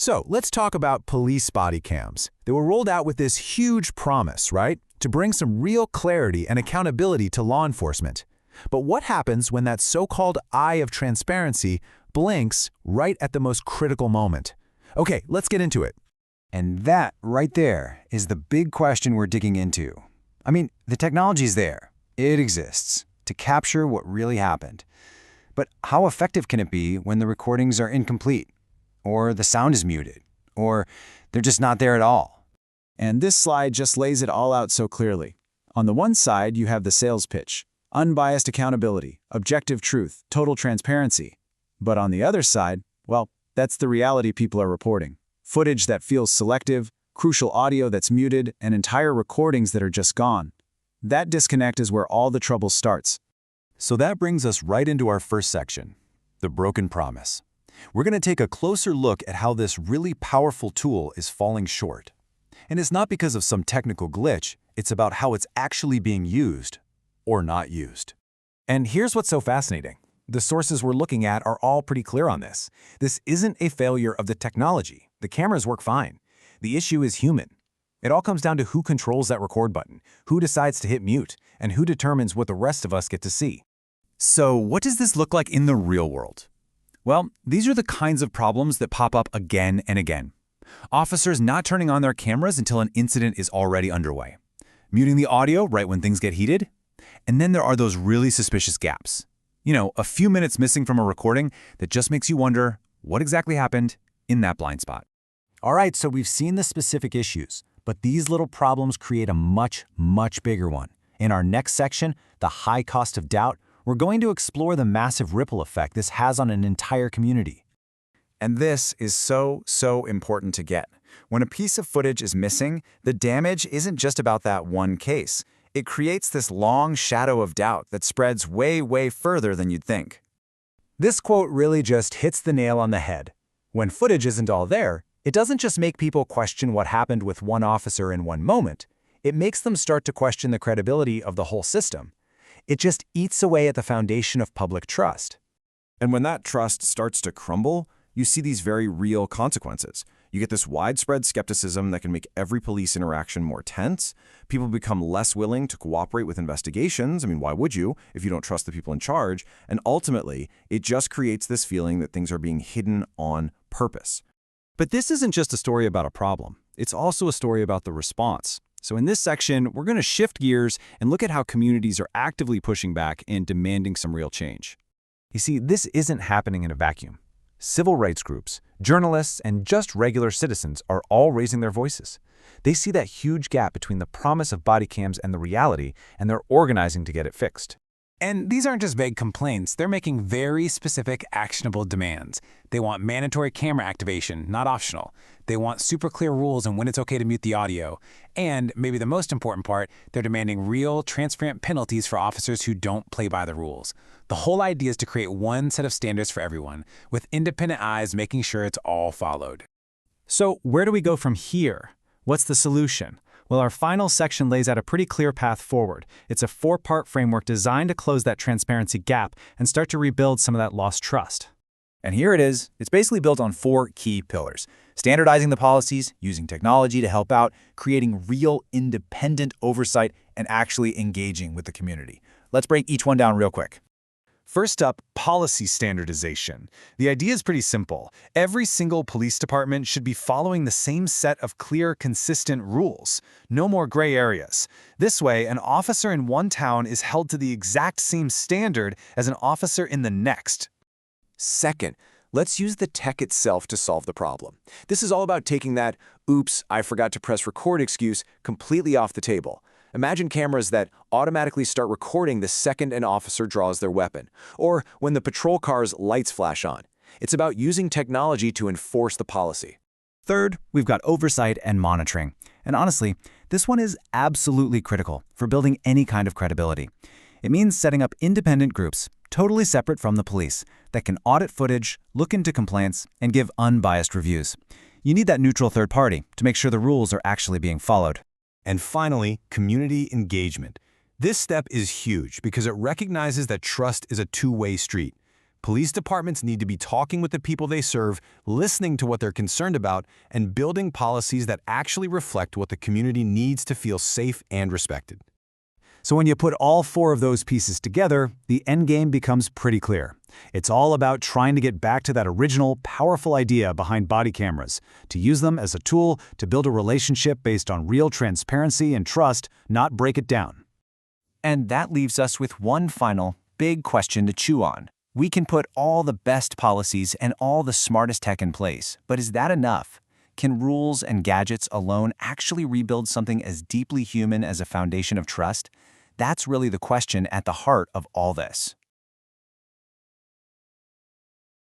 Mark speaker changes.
Speaker 1: So let's talk about police body cams. They were rolled out with this huge promise, right? To bring some real clarity and accountability to law enforcement. But what happens when that so-called eye of transparency blinks right at the most critical moment? Okay, let's get into it.
Speaker 2: And that right there is the big question we're digging into. I mean, the technology's there. It exists to capture what really happened. But how effective can it be when the recordings are incomplete? Or the sound is muted? Or they're just not there at all?
Speaker 3: And this slide just lays it all out so clearly. On the one side, you have the sales pitch. Unbiased accountability, objective truth, total transparency. But on the other side, well, that's the reality people are reporting. Footage that feels selective, crucial audio that's muted, and entire recordings that are just gone. That disconnect is where all the trouble starts.
Speaker 1: So that brings us right into our first section, the broken promise. We're going to take a closer look at how this really powerful tool is falling short. And it's not because of some technical glitch, it's about how it's actually being used or not used.
Speaker 4: And here's what's so fascinating. The sources we're looking at are all pretty clear on this. This isn't a failure of the technology. The cameras work fine. The issue is human. It all comes down to who controls that record button, who decides to hit mute, and who determines what the rest of us get to see.
Speaker 1: So what does this look like in the real world? Well, these are the kinds of problems that pop up again and again. Officers not turning on their cameras until an incident is already underway. Muting the audio right when things get heated. And then there are those really suspicious gaps. You know, a few minutes missing from a recording that just makes you wonder what exactly happened in that blind spot.
Speaker 2: All right, so we've seen the specific issues, but these little problems create a much, much bigger one. In our next section, the high cost of doubt, we're going to explore the massive ripple effect this has on an entire community.
Speaker 3: And this is so important to get. When a piece of footage is missing, the damage isn't just about that one case. It creates this long shadow of doubt that spreads way further than you'd think.
Speaker 4: This quote really just hits the nail on the head. When footage isn't all there, it doesn't just make people question what happened with one officer in one moment. It makes them start to question the credibility of the whole system. It just eats away at the foundation of public trust.
Speaker 5: And when that trust starts to crumble, you see these very real consequences. You get this widespread skepticism that can make every police interaction more tense. People become less willing to cooperate with investigations. I mean, why would you if you don't trust the people in charge? And ultimately, it just creates this feeling that things are being hidden on purpose.
Speaker 3: But this isn't just a story about a problem. It's also a story about the response. So in this section, we're going to shift gears and look at how communities are actively pushing back and demanding some real change.
Speaker 4: You see, this isn't happening in a vacuum. Civil rights groups, journalists, and just regular citizens are all raising their voices. They see that huge gap between the promise of body cams and the reality, and they're organizing to get it fixed. And these aren't just vague complaints. They're making very specific, actionable demands. They want mandatory camera activation, not optional. They want super clear rules on when it's okay to mute the audio. And maybe the most important part, they're demanding real, transparent penalties for officers who don't play by the rules. The whole idea is to create one set of standards for everyone, with independent eyes making sure it's all followed.
Speaker 3: So where do we go from here? What's the solution? Well, our final section lays out a pretty clear path forward. It's a 4-part framework designed to close that transparency gap and start to rebuild some of that lost trust.
Speaker 6: And here it is. It's basically built on 4 key pillars: standardizing the policies, using technology to help out, creating real independent oversight, and actually engaging with the community. Let's break each one down real quick.
Speaker 4: First up, policy standardization. The idea is pretty simple. Every single police department should be following the same set of clear, consistent rules. No more gray areas. This way, an officer in one town is held to the exact same standard as an officer in the next.
Speaker 1: Second, let's use the tech itself to solve the problem. This is all about taking that, oops, I forgot to press record excuse completely off the table. Imagine cameras that automatically start recording the second an officer draws their weapon, or when the patrol car's lights flash on. It's about using technology to enforce the policy.
Speaker 2: Third, we've got oversight and monitoring. And honestly, this one is absolutely critical for building any kind of credibility. It means setting up independent groups, totally separate from the police, that can audit footage, look into complaints, and give unbiased reviews. You need that neutral third party to make sure the rules are actually being followed.
Speaker 7: And finally, community engagement. This step is huge because it recognizes that trust is a two-way street. Police departments need to be talking with the people they serve, listening to what they're concerned about, and building policies that actually reflect what the community needs to feel safe and respected.
Speaker 2: So when you put all four of those pieces together, the endgame becomes pretty clear. It's all about trying to get back to that original, powerful idea behind body cameras, to use them as a tool to build a relationship based on real transparency and trust, not break it down.
Speaker 8: And that leaves us with one final, big question to chew on. We can put all the best policies and all the smartest tech in place, but is that enough? Can rules and gadgets alone actually rebuild something as deeply human as a foundation of trust? That's really the question at the heart of all this.